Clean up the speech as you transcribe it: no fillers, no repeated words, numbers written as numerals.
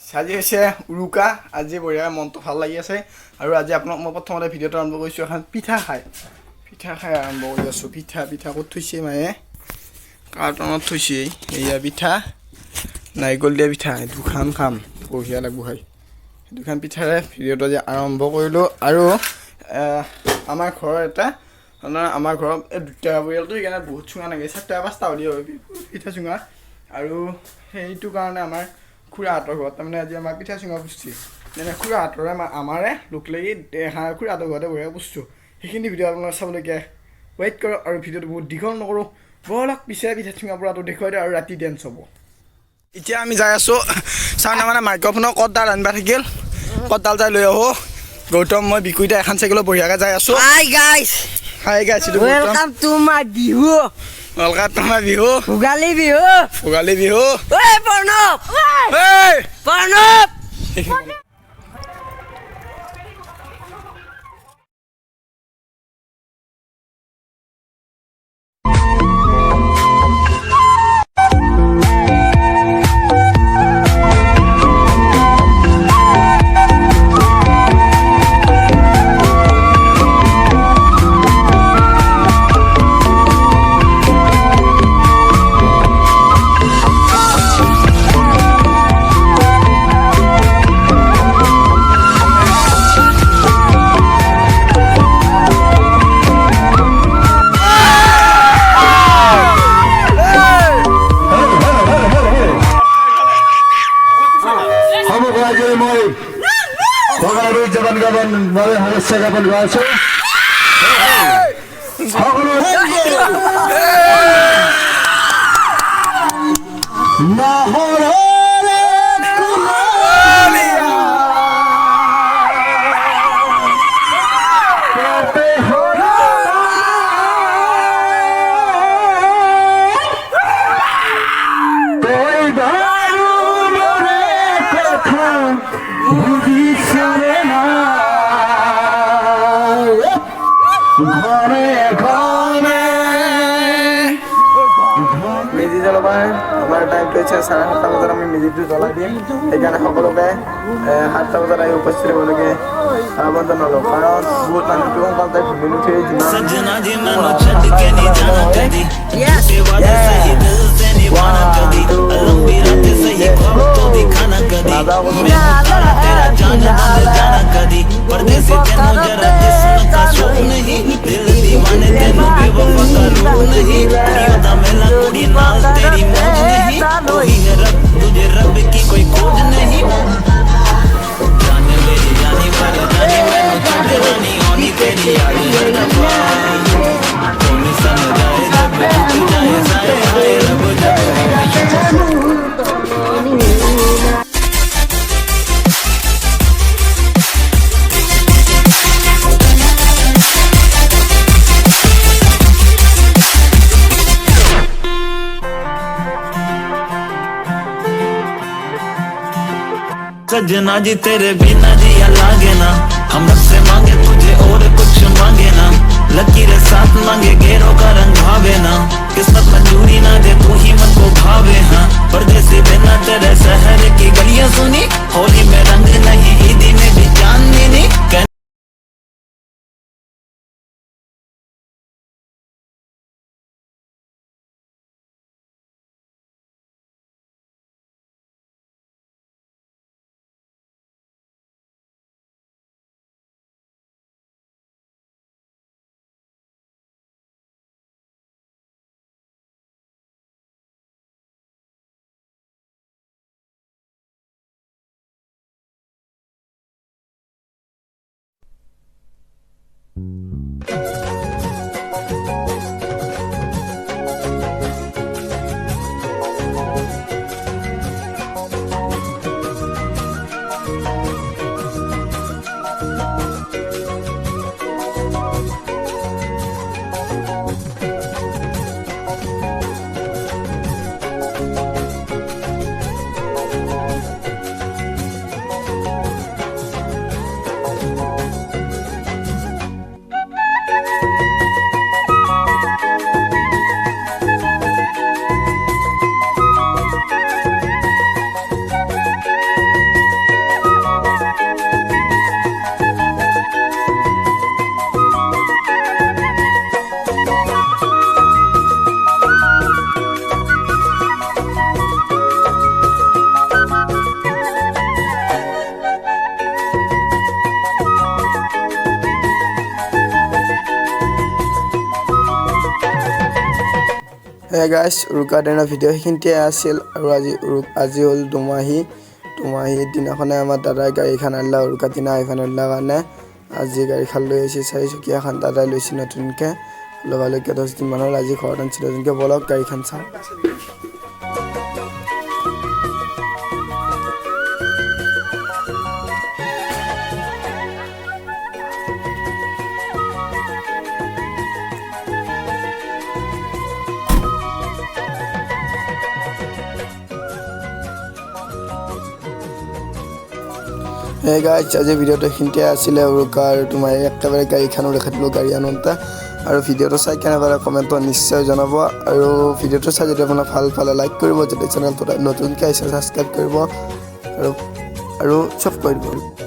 আজি হৈছে উৰুকা আজি বঢ়িয়া মনটো ভাল লাগি আছে আৰু আজি আপোনাক মই প্ৰথমতে ভিডিঅ'টো আৰম্ভ কৰিছোঁ এখন পিঠা খাই আৰম্ভ কৰি আছোঁ পিঠা ক'ত থৈছে মায়ে কাৰ্টনত থৈছে এয়া পিঠা নাৰিকল দিয়া পিঠা দুখান খাম বঢ়িয়া লাগিব খাই দুখান পিঠাৰে ভিডিঅ'টো আজি আৰম্ভ কৰিলোঁ আৰু আমাৰ ঘৰৰ আমাৰ ঘৰত এই দুটা পৰিয়ালটো সেইকাৰণে বহুত চুঙা লাগে 4-5টা হ'লেও পিঠা চুঙা আৰু সেইটো কাৰণে আমাৰ খুৰাহঁতৰ ঘৰত তাৰমানে আজি আমাৰ পিঠা চুঙা পুষ্টি যেনে খুৰাহঁতৰে আমাৰে লোক লাগি খুৰাহঁতৰ ঘৰতে বঢ়িয়া পুষ্টো সেইখিনি ভিডিঅ' আপোনালোকে চাবলৈকে ৱেইট কৰক আৰু ভিডিঅ'টো বহুত দীঘল নকৰোঁ ব'লক পিছে পিঠা চুঙা পৰাটো দেখুৱাই দিওঁ আৰু ৰাতি ডেন্স হ'ব এতিয়া আমি যাই আছোঁ চাওঁ মানে মাইক্ৰফোনৰ কতডাল আনিবা থাকিল কতডাল যাই লৈ আহোঁ গৌতম মই বিকুইটা এখন চাইকেলত বঢ়িয়াকৈ যাই আছোঁ hi guys welcome to my Bihu Bhogali Bihu ঐ প্ৰণৱ জ্ঞাপন কৰিছোঁ মেজি জ্বলাবাৰ আমাৰ টাইমটো হৈছে 7:30 বজাত আমি মেজিটো জ্বলাই দিম সেইকাৰণে সকলোকে 7টা বজাত আহি উপস্থিত হ'বলৈকে আহ্বান জনালোঁ কাৰণ বহুত মানুহটো সোনকালে ঘুমি নুঠে सजना जी तेरे बिना जिया लागे ना हम रब से मांगे तुझे और कुछ मांगे ना लकीरें साथ मांगे गेरों का रंग भावे ना किस्मत मंजूरी ना दे तू ही मन को भावे हाँ परदेसी बिना तेरे शहर की गलियां सुनी होली में रंग नहीं ईदी में भी चांदनी नहीं হে গাইছ উৰুকা দিনৰ ভিডিঅ' সেইখিনিতে আছিল আৰু আজি হ'ল দুমাহীৰ দিনাখনে আমাৰ দাদাই গাড়ীখন আনিলা উৰুকা দিনা এইখন আনিলা কাৰণে আজি গাড়ীখন লৈ আহিছে 4 চকীয়াখন দাদাই লৈছে নতুনকৈ লগালৈকে 10 দিন মানৰ আজি ঘৰত আনিছে নতুনকৈ বলক গাড়ীখন চাওঁ Hey guys, আজি ভিডিঅ'টো এইখিনিতে আছিলে উৰুকাৰ তোমাৰ একেবাৰে গাড়ীখনো দেখাই দিলোঁ গাড়ী আনোতে আৰু ভিডিঅ'টো চাই কেনেদৰে কমেণ্টত নিশ্চয় জনাব আৰু ভিডিঅ'টো চাই যদি আপোনাক ভাল পালে লাইক কৰিব যদি চেনেলটো নতুনকৈ আহিছে ছাবস্ক্ৰাইব কৰিব আৰু চব কৰি দিব